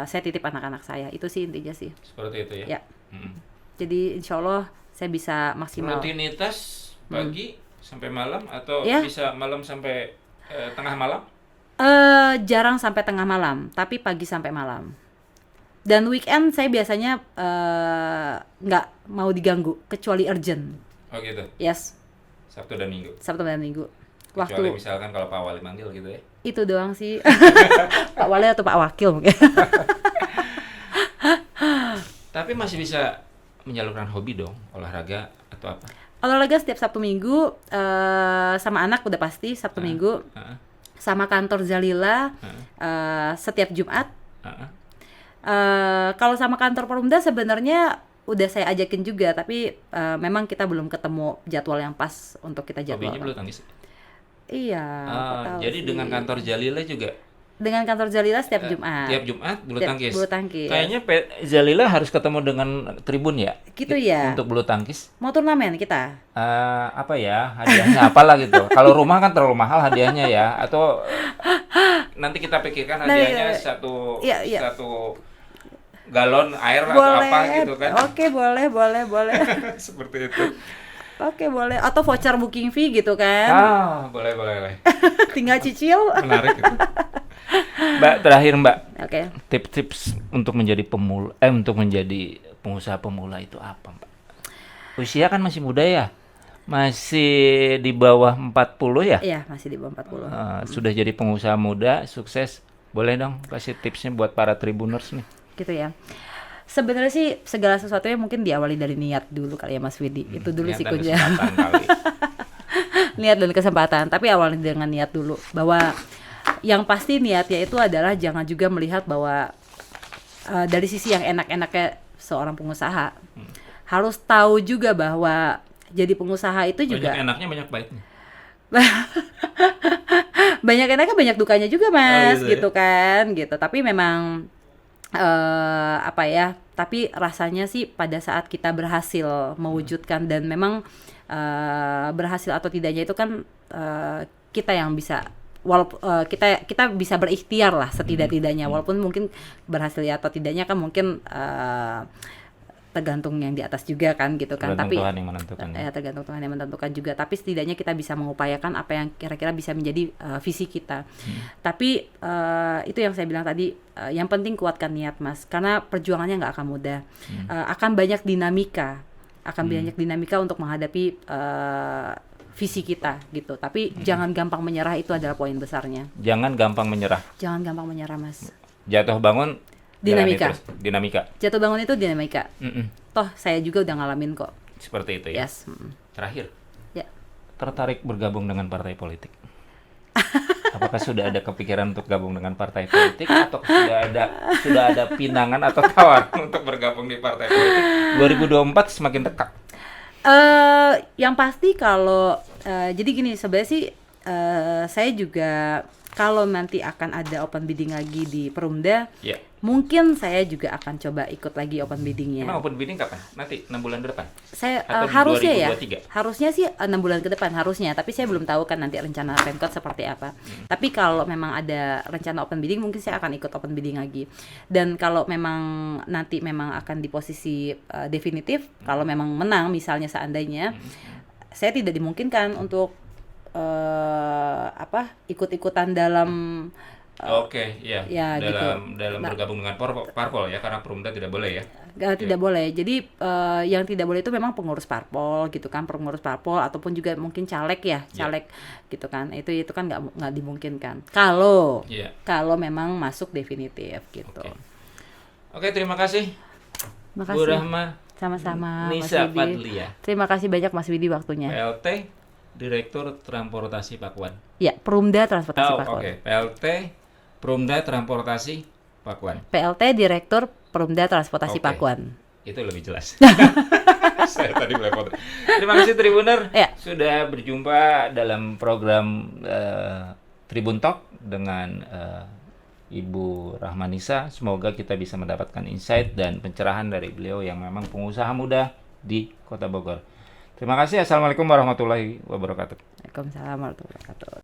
[SPEAKER 2] Saya titip anak-anak saya, itu sih intinya sih
[SPEAKER 1] Seperti itu ya?
[SPEAKER 2] ya. Jadi insya Allah saya bisa maksimal.
[SPEAKER 1] Rutinitas pagi sampai malam atau
[SPEAKER 2] Ya.
[SPEAKER 1] bisa malam sampai tengah malam?
[SPEAKER 2] Jarang sampai tengah malam, tapi pagi sampai malam. Dan weekend saya biasanya nggak mau diganggu kecuali urgent.
[SPEAKER 1] Oh gitu.
[SPEAKER 2] Yes,
[SPEAKER 1] Sabtu dan Minggu.
[SPEAKER 2] Sabtu dan Minggu.
[SPEAKER 1] Kecuali
[SPEAKER 2] Waktu
[SPEAKER 1] misalkan kalau Pak Wali manggil gitu ya.
[SPEAKER 2] itu doang sih. Pak Wali atau Pak Wakil mungkin.
[SPEAKER 1] Tapi masih bisa menyalurkan hobi dong, olahraga atau apa?
[SPEAKER 2] Olahraga setiap Sabtu Minggu sama anak udah pasti Sabtu Minggu. Sama kantor Zalila setiap Jumat. Kalau sama kantor Perumda sebenarnya udah saya ajakin juga, tapi memang kita belum ketemu jadwal yang pas untuk kita
[SPEAKER 1] Hobinya bulu
[SPEAKER 2] jadwalkan.
[SPEAKER 1] tangkis.
[SPEAKER 2] Iya. nggak tahu
[SPEAKER 1] Jadi
[SPEAKER 2] sih.
[SPEAKER 1] dengan kantor Jalila juga
[SPEAKER 2] Dengan kantor Zalila setiap Jumat.
[SPEAKER 1] Tiap Jumat bulu
[SPEAKER 2] Tiap
[SPEAKER 1] tangkis.
[SPEAKER 2] bulu tangkis.
[SPEAKER 1] Kayaknya Zalila harus ketemu dengan Tribun ya.
[SPEAKER 2] Gitu ya.
[SPEAKER 1] Untuk bulu tangkis.
[SPEAKER 2] Mau turnamen kita?
[SPEAKER 1] Apa ya hadiahnya apalah gitu. Kalau rumah kan terlalu mahal hadiahnya ya. Atau nanti kita pikirkan hadiahnya satu galon air atau apa gitu kan.
[SPEAKER 2] Oke, boleh.
[SPEAKER 1] Seperti itu.
[SPEAKER 2] Oke, boleh. Atau voucher booking fee gitu kan.
[SPEAKER 1] Boleh.
[SPEAKER 2] Tinggal cicil.
[SPEAKER 1] Menarik itu. Mbak, terakhir Mbak.
[SPEAKER 2] Oke.
[SPEAKER 1] Tips-tips untuk menjadi pengusaha pemula itu apa, Mbak? Usia kan masih muda ya? Masih di bawah 40 ya?
[SPEAKER 2] Iya, masih di bawah 40.
[SPEAKER 1] Sudah jadi pengusaha muda, sukses. Boleh dong kasih tipsnya buat para Tribuners nih.
[SPEAKER 2] Gitu ya. Sebenarnya sih segala sesuatunya mungkin diawali dari niat dulu kali ya Mas Widi. Itu dulu sih kunci. Niat dan kesempatan. Tapi awali dengan niat dulu. Bahwa yang pasti niatnya itu adalah jangan juga melihat bahwa dari sisi yang enak-enaknya seorang pengusaha. Harus tahu juga bahwa jadi pengusaha itu juga
[SPEAKER 1] banyak enaknya, banyak baiknya.
[SPEAKER 2] Banyak enaknya, banyak dukanya juga Mas,
[SPEAKER 1] gitu
[SPEAKER 2] kan, gitu. Tapi memang tapi rasanya sih pada saat kita berhasil mewujudkan dan memang berhasil atau tidaknya itu kan kita yang bisa kita bisa berikhtiar lah setidak-tidaknya, walaupun mungkin berhasil atau tidaknya kan mungkin tergantung yang di atas juga kan gitu kan, tapi
[SPEAKER 1] Tuhan yang menentukan.
[SPEAKER 2] Tergantung Tuhan yang menentukan juga, tapi setidaknya kita bisa mengupayakan apa yang kira-kira bisa menjadi visi kita. Tapi itu yang saya bilang tadi, yang penting kuatkan niat Mas, karena perjuangannya nggak akan mudah. Akan banyak dinamika untuk menghadapi visi kita gitu. Tapi jangan gampang menyerah, itu adalah poin besarnya.
[SPEAKER 1] Jangan gampang menyerah
[SPEAKER 2] Mas.
[SPEAKER 1] Jatuh bangun
[SPEAKER 2] Dinamika. Jatuh bangun itu dinamika. Toh saya juga udah ngalamin kok.
[SPEAKER 1] Seperti itu ya.
[SPEAKER 2] Yes.
[SPEAKER 1] Terakhir.
[SPEAKER 2] Ya.
[SPEAKER 1] Tertarik bergabung dengan partai politik? Apakah sudah ada kepikiran untuk gabung dengan partai politik, atau sudah ada pinangan atau tawaran untuk bergabung di partai politik? 2024 semakin dekat.
[SPEAKER 2] Yang pasti kalau jadi gini, sebenarnya sih saya juga kalau nanti akan ada open bidding lagi di Perumda, mungkin saya juga akan coba ikut lagi open biddingnya.
[SPEAKER 1] Emang open bidding kapan? Nanti 6 bulan ke depan?
[SPEAKER 2] Saya
[SPEAKER 1] Atau
[SPEAKER 2] harusnya
[SPEAKER 1] 2023?
[SPEAKER 2] Harusnya sih 6 bulan ke depan harusnya, tapi saya belum tahu kan nanti rencana Pemkot seperti apa. Tapi kalau memang ada rencana open bidding, mungkin saya akan ikut open bidding lagi. Dan kalau memang nanti memang akan di posisi definitif, kalau memang menang misalnya seandainya, saya tidak dimungkinkan untuk ikut-ikutan dalam
[SPEAKER 1] dalam bergabung dengan parpol ya, karena Perumda tidak boleh ya.
[SPEAKER 2] Tidak boleh. Jadi yang tidak boleh itu memang pengurus parpol gitu kan, pengurus parpol ataupun juga mungkin caleg gitu kan. Itu kan nggak dimungkinkan. Kalau memang masuk definitif gitu.
[SPEAKER 1] Oke, terima kasih.
[SPEAKER 2] Makasih.
[SPEAKER 1] Bu Rahma.
[SPEAKER 2] Sama-sama.
[SPEAKER 1] Nisa
[SPEAKER 2] Mas Widi.
[SPEAKER 1] Fadlia.
[SPEAKER 2] Terima kasih banyak Mas Widi waktunya.
[SPEAKER 1] PLT Direktur Transportasi Pakuan.
[SPEAKER 2] Ya, Perumda Transportasi Pakuan.
[SPEAKER 1] PLT Perumda Transportasi Pakuan.
[SPEAKER 2] PLT Direktur Perumda Transportasi Pakuan.
[SPEAKER 1] Itu lebih jelas. Saya tadi belepotan. Terima kasih Tribuner. Sudah berjumpa dalam program Tribun Talk dengan Ibu Rahmanisa. Semoga kita bisa mendapatkan insight dan pencerahan dari beliau yang memang pengusaha muda di Kota Bogor. Terima kasih. Assalamualaikum warahmatullahi wabarakatuh.
[SPEAKER 2] Waalaikumsalam warahmatullahi wabarakatuh.